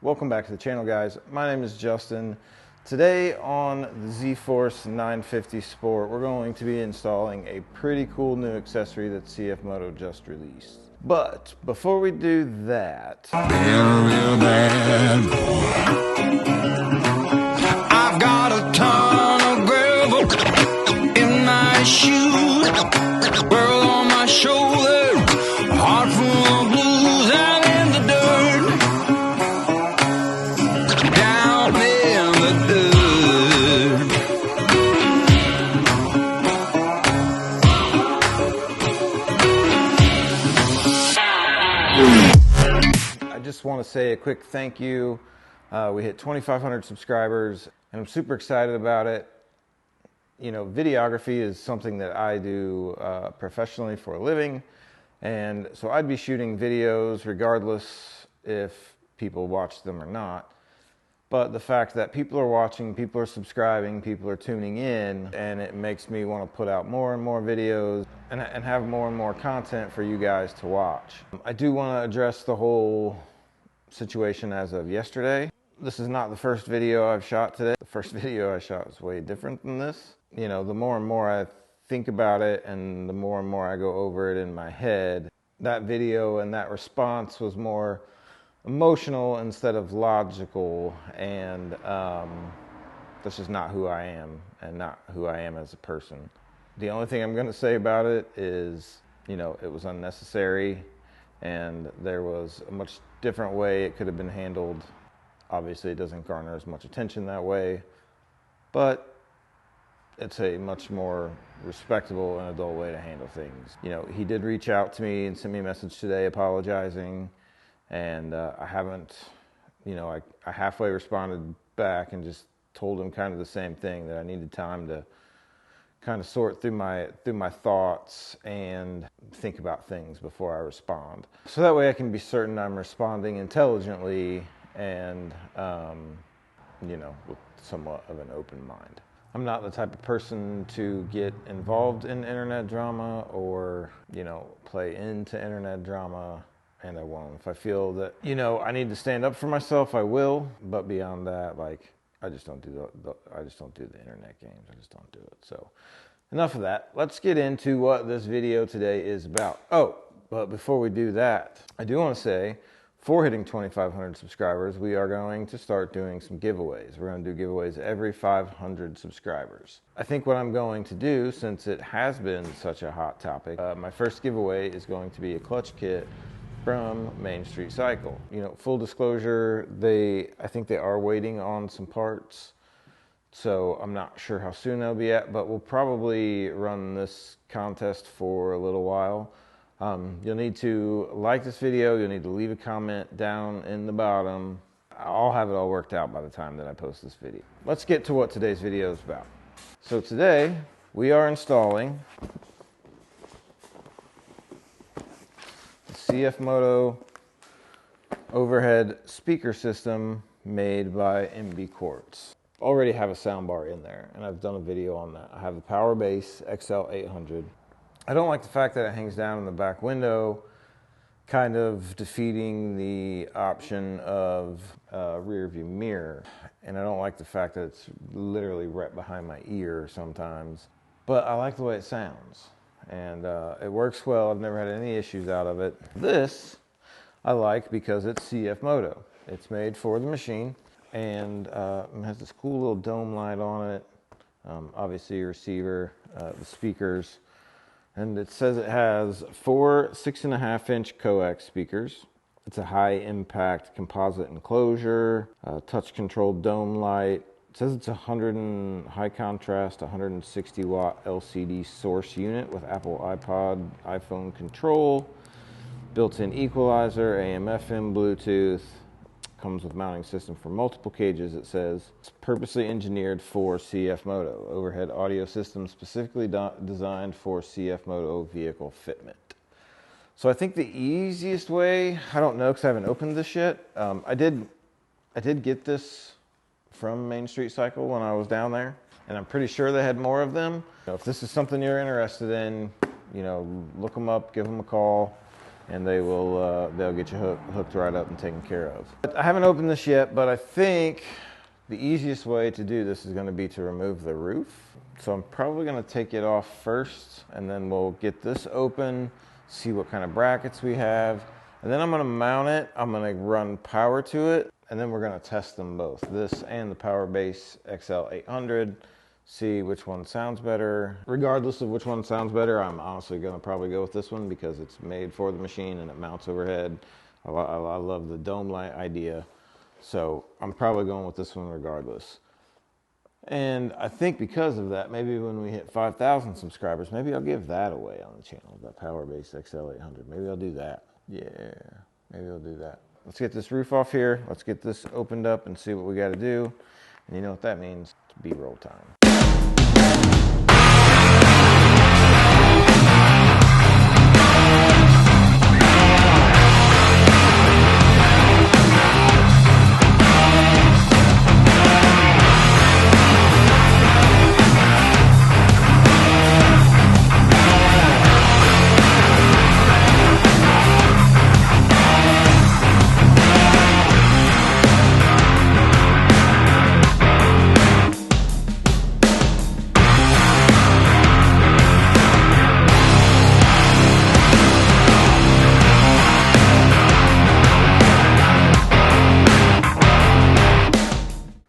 Welcome back to the channel, guys. My name is Justin. Today on the Zforce 950 Sport, we're going to be installing a pretty cool new accessory that CFMoto just released. But before we do that, real bad. I've got a ton of gravel in my shoes, world on my shoulder, a heart full of blues, and in the dirt, down in the dirt. I just want to say a quick thank you. We hit 2,500 subscribers, and I'm super excited about it. You know, videography is something that I do professionally for a living, and so I'd be shooting videos regardless if people watch them or not. But the fact that people are watching, people are subscribing, people are tuning in, and it makes me want to put out more and more videos and have more and more content for you guys to watch. I do want to address the whole situation as of yesterday. This is not the first video I've shot today. The first video I shot was way different than this. You know, the more and more I think about it and the more I go over it in my head, that video and that response was more emotional instead of logical, and that's just not who I am and not who I am as a person. The only thing I'm going to say about it is, you know, it was unnecessary and there was a much different way it could have been handled. Obviously it doesn't garner as much attention that way, but it's a much more respectable and adult way to handle things. You know, he did reach out to me and sent me a message today apologizing, and I haven't, you know, I halfway responded back and just told him kind of the same thing, that I needed time to kind of sort through my thoughts and think about things before I respond. So that way I can be certain I'm responding intelligently and, you know, with somewhat of an open mind. I'm not the type of person to get involved in internet drama or, you know, play into internet drama, and I won't. If I feel that, you know, I need to stand up for myself, I will. But beyond that, like, I just don't do the internet games. I just don't do it. So enough of that. Let's get into what this video today is about. Oh, but before we do that, I do want to say, for hitting 2,500 subscribers, we are going to start doing some giveaways. We're going to do giveaways every 500 subscribers. I think what I'm going to do, since it has been such a hot topic, my first giveaway is going to be a clutch kit from Main Street Cycle. You know, full disclosure, I think they are waiting on some parts, so I'm not sure how soon they'll be at, but we'll probably run this contest for a little while. You'll need to like this video, you'll need to leave a comment down in the bottom. I'll have it all worked out by the time that I post this video. Let's get to what today's video is about. So today, we are installing the CFMoto overhead speaker system made by MB Quartz. Already have a soundbar in there, and I've done a video on that. I have the Power Bass XL800. I don't like the fact that it hangs down in the back window, kind of defeating the option of rear view mirror. And I don't like the fact that it's literally right behind my ear sometimes. But I like the way it sounds, and it works well. I've never had any issues out of it. This I like because it's CFMoto. It's made for the machine, and it has this cool little dome light on it. Obviously your receiver, the speakers. And it says it has 4 6.5-inch coax speakers. It's a high impact composite enclosure, touch controlled dome light. It says it's a high contrast 160 watt LCD source unit with Apple iPod, iPhone control, built-in equalizer, AM FM Bluetooth. Comes with mounting system for multiple cages. It says it's purposely engineered for CFMoto, overhead audio system specifically designed for CFMoto vehicle fitment. So I think the easiest way, I don't know because I haven't opened this yet. I did get this from Main Street Cycle when I was down there, and I'm pretty sure they had more of them. You know, if this is something you're interested in, you know, look them up, give them a call. and they'll get you hooked right up and taken care of. But I haven't opened this yet, but I think the easiest way to do this is going to be to remove the roof. So I'm probably going to take it off first, and then we'll get this open, see what kind of brackets we have, and then I'm going to mount it. I'm going to run power to it, and then we're going to test them both, this and the Powerbase XL800, see which one sounds better. Regardless of which one sounds better, I'm honestly going to probably go with this one because it's made for the machine and it mounts overhead. I love the dome light idea, so I'm probably going with this one regardless. And I think because of that, maybe when we hit 5,000 subscribers, maybe I'll give that away on the channel, that Powerbase XL800. Maybe I'll do that. Yeah, maybe I'll do that. Let's get this roof off here. Let's get this opened up and see what we got to do. And you know what that means? It's B-roll time.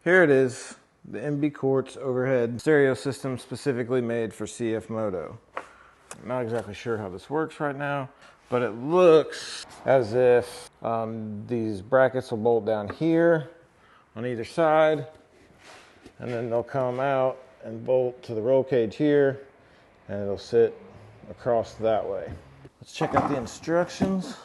Here it is, the MB Quartz overhead stereo system specifically made for CFMoto. I'm not exactly sure how this works right now, but it looks as if these brackets will bolt down here on either side, and then they'll come out and bolt to the roll cage here, and it'll sit across that way. Let's check out the instructions.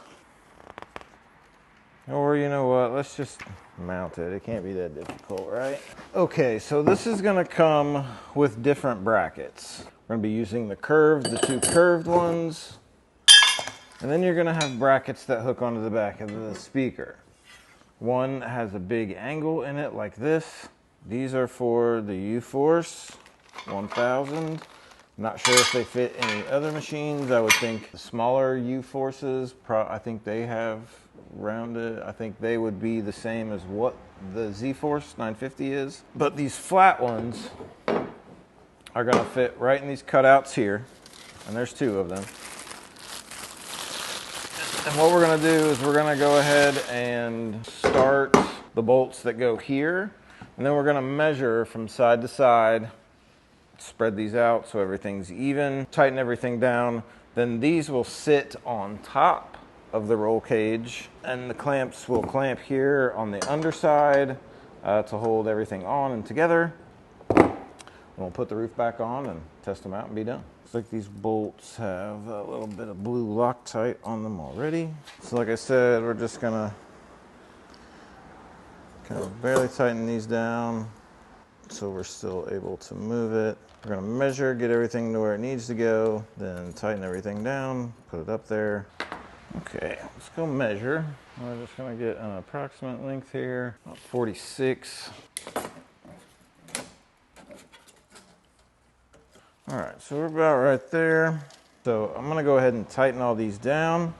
Or you know what, let's just mount it. It can't be that difficult, right? Okay, so this is gonna come with different brackets. We're gonna be using the two curved ones. And then you're gonna have brackets that hook onto the back of the speaker. One has a big angle in it like this. These are for the Uforce 1000. Not sure if they fit any other machines. I would think the smaller Uforces, I think they have rounded. I think they would be the same as what the Zforce 950 is. But these flat ones are going to fit right in these cutouts here. And there's two of them. And what we're going to do is we're going to go ahead and start the bolts that go here. And then we're going to measure from side to side. Spread these out so everything's even, tighten everything down. Then these will sit on top of the roll cage, and the clamps will clamp here on the underside to hold everything on and together. And we'll put the roof back on and test them out and be done. Looks like these bolts have a little bit of blue Loctite on them already. So like I said, we're just gonna kind of barely tighten these down so we're still able to move it. We're gonna measure, get everything to where it needs to go, then tighten everything down, put it up there. Okay, let's go measure. We're just gonna get an approximate length here, about 46. All right, so we're about right there. So I'm gonna go ahead and tighten all these down.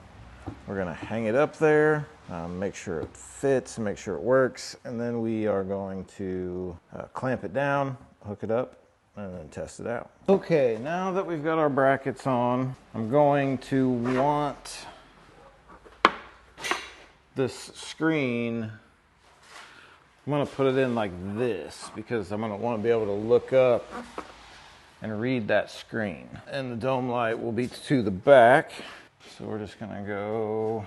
We're gonna hang it up there, make sure it fits, make sure it works, and then we are going to clamp it down, hook it up, and then test it out. Okay, now that we've got our brackets on, I'm going to want this screen, I'm gonna put it in like this because I'm gonna want to be able to look up and read that screen. And the dome light will be to the back. So we're just gonna go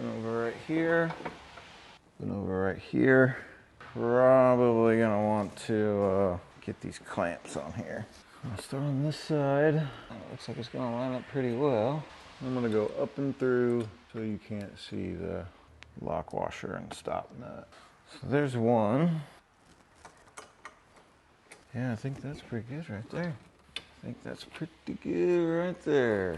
over right here, and over right here. Probably gonna want to get these clamps on here. I'm gonna start on this side. It looks like it's gonna line up pretty well. I'm gonna go up and through so you can't see the lock washer and stop nut. So there's one. Yeah, I think that's pretty good right there. I think that's pretty good right there.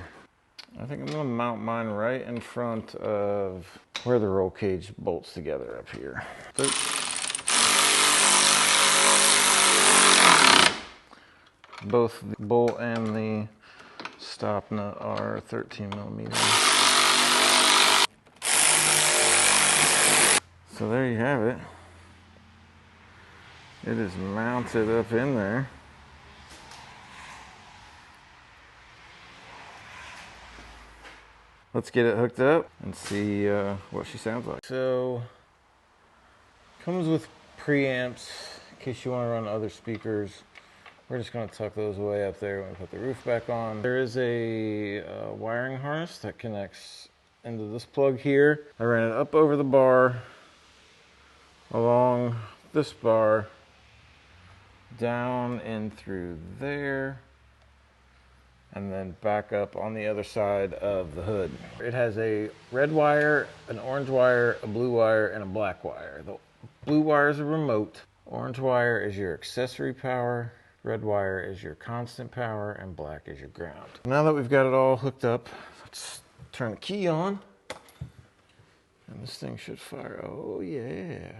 I think I'm gonna mount mine right in front of where the roll cage bolts together up here. Both the bolt and the stop nut are 13 millimeters. So there you have it. It is mounted up in there. Let's get it hooked up and see what she sounds like. So, comes with preamps in case you want to run other speakers. We're just going to tuck those away up there when we put the roof back on. There is a wiring harness that connects into this plug here. I ran it up over the bar, along this bar, down in through there, and then back up on the other side of the hood. It has a red wire, an orange wire, a blue wire, and a black wire. The blue wire is a remote. Orange wire is your accessory power. Red wire is your constant power, and black is your ground. Now that we've got it all hooked up, let's turn the key on. And this thing should fire. Oh yeah.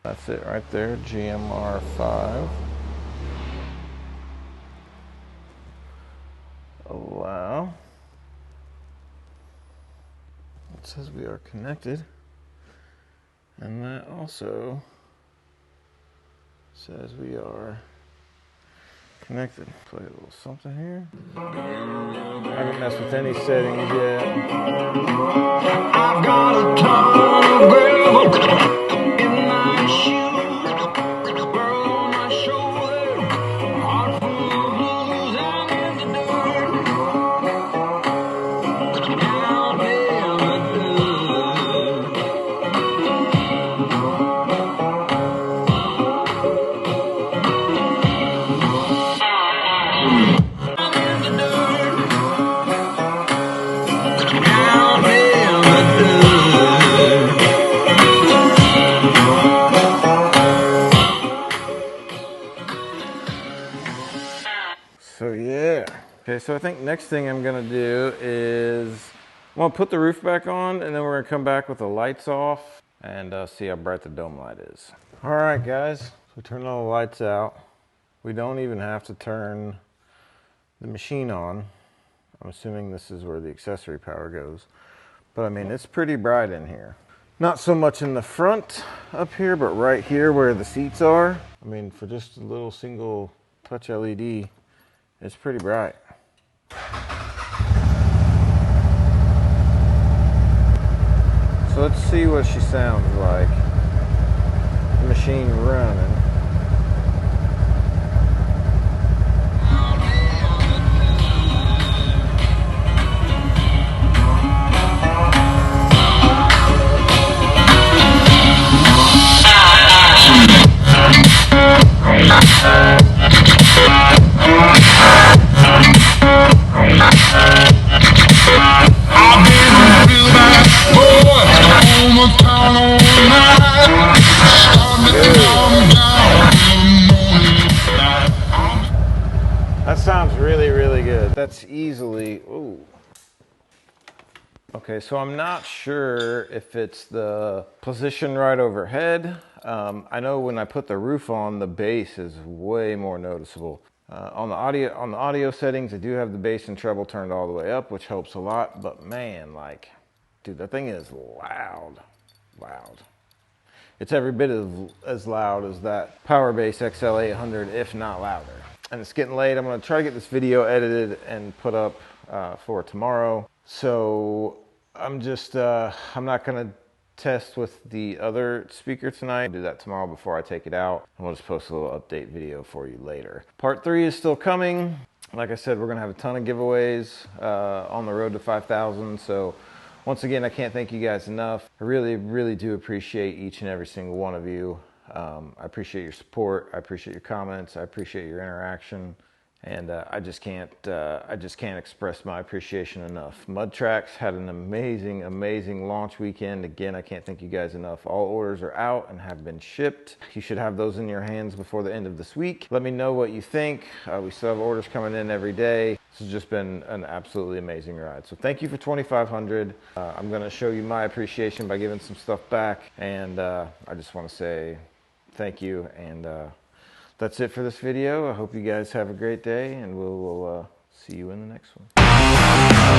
That's it right there, GMR 5. Allow. It says we are connected. And that also says we are connected. Play a little something here. I haven't messed with any settings yet. I've got a ton of gravel in my shoes, world on my shoulder, heart full of blues, I'm in the dirt, down in the dirt. So yeah. Okay, so I think next thing I'm gonna do is I'm gonna put the roof back on, and then we're gonna come back with the lights off and see how bright the dome light is. All right, guys, so turn all the lights out. We don't even have to turn the machine on. I'm assuming this is where the accessory power goes. But I mean, it's pretty bright in here. Not so much in the front up here, but right here where the seats are. I mean, for just a little single touch LED, it's pretty bright. So let's see what she sounds like. The machine running. That sounds really, really good. That's easily, ooh. Okay, so I'm not sure if it's the position right overhead. I know when I put the roof on, the bass is way more noticeable. On the audio settings, I do have the bass and treble turned all the way up, which helps a lot. But man, like, dude, that thing is loud, loud. It's every bit as loud as that Powerbase XL800, if not louder. And it's getting late. I'm gonna try to get this video edited and put up for tomorrow. So I'm just, I'm not gonna test with the other speaker tonight. I'll do that tomorrow before I take it out. And we'll just post a little update video for you later. Part 3 is still coming. Like I said, we're gonna have a ton of giveaways on the road to 5,000. So once again, I can't thank you guys enough. I really, really do appreciate each and every single one of you. I appreciate your support. I appreciate your comments. I appreciate your interaction. And I just can't express my appreciation enough. Mud Tracks had an amazing, amazing launch weekend. Again, I can't thank you guys enough. All orders are out and have been shipped. You should have those in your hands before the end of this week. Let me know what you think. We still have orders coming in every day. This has just been an absolutely amazing ride. So thank you for 2,500. I'm gonna show you my appreciation by giving some stuff back. And I just wanna say thank you, and that's it for this video. I hope you guys have a great day, and we'll see you in the next one.